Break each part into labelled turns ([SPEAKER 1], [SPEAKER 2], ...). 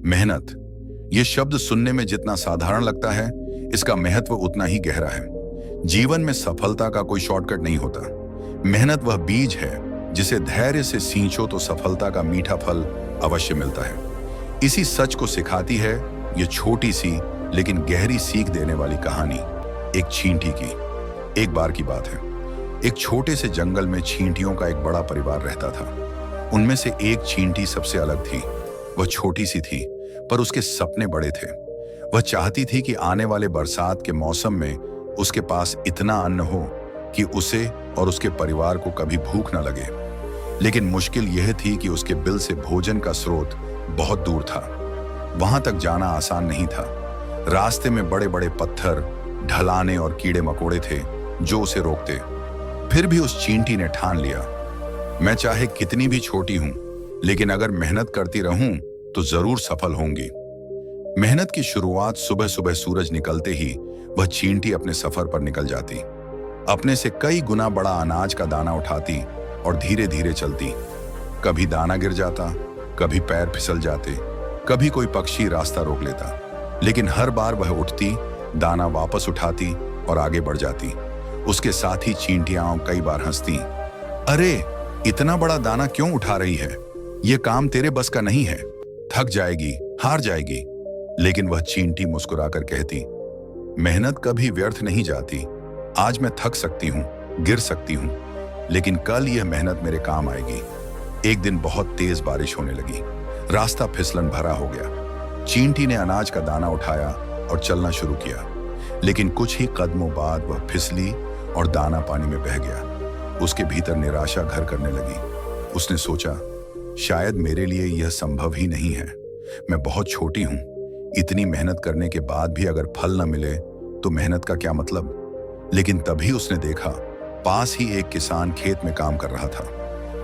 [SPEAKER 1] मेहनत, ये शब्द सुनने में जितना साधारण लगता है, इसका महत्व उतना ही गहरा है। जीवन में सफलता का कोई शॉर्टकट नहीं होता। मेहनत वह बीज है जिसे धैर्य से सींचो तो सफलता का मीठा फल अवश्य मिलता है। इसी सच को सिखाती है ये छोटी सी लेकिन गहरी सीख देने वाली कहानी एक चींटी की। एक बार की बात है, एक छोटे से जंगल में चींटियों का एक बड़ा परिवार रहता था। उनमें से एक चींटी सबसे अलग थी। वह छोटी सी थी, पर उसके सपने बड़े थे। वह चाहती थी कि आने वाले बरसात के मौसम में उसके पास इतना अन्न हो कि उसे और उसके परिवार को कभी भूख न लगे। लेकिन मुश्किल यह थी कि उसके बिल से भोजन का स्रोत बहुत दूर था। वहां तक जाना आसान नहीं था। रास्ते में बड़े बड़े पत्थर, ढलाने और कीड़े मकोड़े थे जो उसे रोकते। फिर भी उस चींटी ने ठान लिया, मैं चाहे कितनी भी छोटी हूं, लेकिन अगर मेहनत करती रहूं तो जरूर सफल होंगी। मेहनत की शुरुआत सुबह सुबह सूरज निकलते ही वह चींटी अपने सफर पर निकल जाती। अपने से कई गुना बड़ा अनाज का दाना उठाती और धीरे धीरे चलती। कभी दाना गिर जाता, कभी पैर फिसल जाते, कभी कोई पक्षी रास्ता रोक लेता, लेकिन हर बार वह उठती, दाना वापस उठाती और आगे बढ़ जाती। उसके साथ ही चींटियां कई बार हंसती, अरे इतना बड़ा दाना क्यों उठा रही है, यह काम तेरे बस का नहीं है, थक जाएगी, हार जाएगी। लेकिन वह चींटी मुस्कुराकर कहती, मेहनत कभी व्यर्थ नहीं जाती। आज मैं थक सकती हूँ, गिर सकती हूँ, लेकिन कल यह मेहनत मेरे काम आएगी। एक दिन बहुत तेज बारिश होने लगी। रास्ता फिसलन भरा हो गया। चींटी ने अनाज का दाना उठाया और चलना शुरू किया, लेकिन कुछ ही कदमों बाद वह फिसली और दाना पानी में बह गया। उसके भीतर निराशा घर करने लगी। उसने सोचा, शायद मेरे लिए यह संभव ही नहीं है। मैं बहुत छोटी हूं। इतनी मेहनत करने के बाद भी अगर फल न मिले तो मेहनत का क्या मतलब। लेकिन तभी उसने देखा, पास ही एक किसान खेत में काम कर रहा था।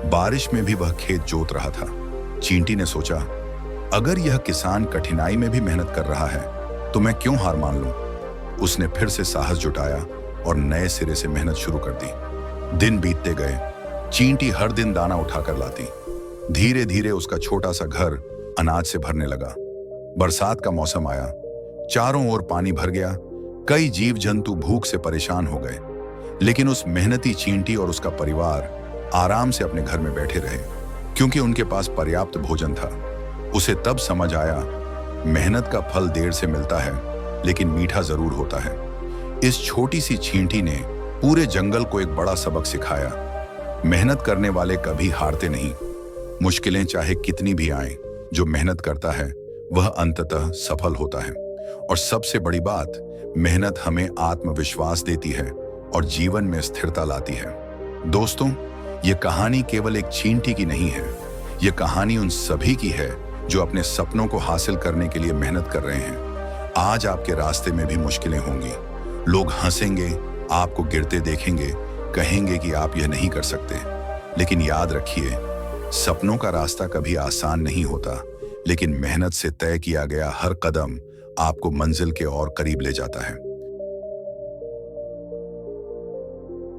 [SPEAKER 1] बारिश में भी वह खेत जोत रहा था। चींटी ने सोचा, अगर यह किसान कठिनाई में भी मेहनत कर रहा है तो मैं क्यों हार मान लूं। उसने फिर से साहस जुटाया और नए सिरे से मेहनत शुरू कर दी। दिन बीतते गए। चींटी हर दिन दाना उठाकर लाती। धीरे धीरे उसका छोटा सा घर अनाज से भरने लगा। बरसात का मौसम आया। चारों ओर पानी भर गया। कई जीव जंतु भूख से परेशान हो गए, लेकिन उस मेहनती चींटी और उसका परिवार आराम से अपने घर में बैठे रहे, क्योंकि उनके पास पर्याप्त भोजन था। उसे तब समझ आया, मेहनत का फल देर से मिलता है, लेकिन मीठा जरूर होता है। इस छोटी सी चींटी ने पूरे जंगल को एक बड़ा सबक सिखाया। मेहनत करने वाले कभी हारते नहीं। मुश्किलें चाहे कितनी भी आएं, जो मेहनत करता है वह अंततः सफल होता है। और सबसे बड़ी बात, मेहनत हमें आत्मविश्वास देती है और जीवन में स्थिरता लाती है। दोस्तों, ये कहानी केवल एक चींटी की नहीं है। ये कहानी उन सभी की है जो अपने सपनों को हासिल करने के लिए मेहनत कर रहे हैं। आज आपके रास्ते में भी मुश्किलें होंगी। लोग हंसेंगे, आपको गिरते देखेंगे, कहेंगे कि आप यह नहीं कर सकते। लेकिन याद रखिए, सपनों का रास्ता कभी आसान नहीं होता, लेकिन मेहनत से तय किया गया हर कदम आपको मंजिल के और करीब ले जाता है।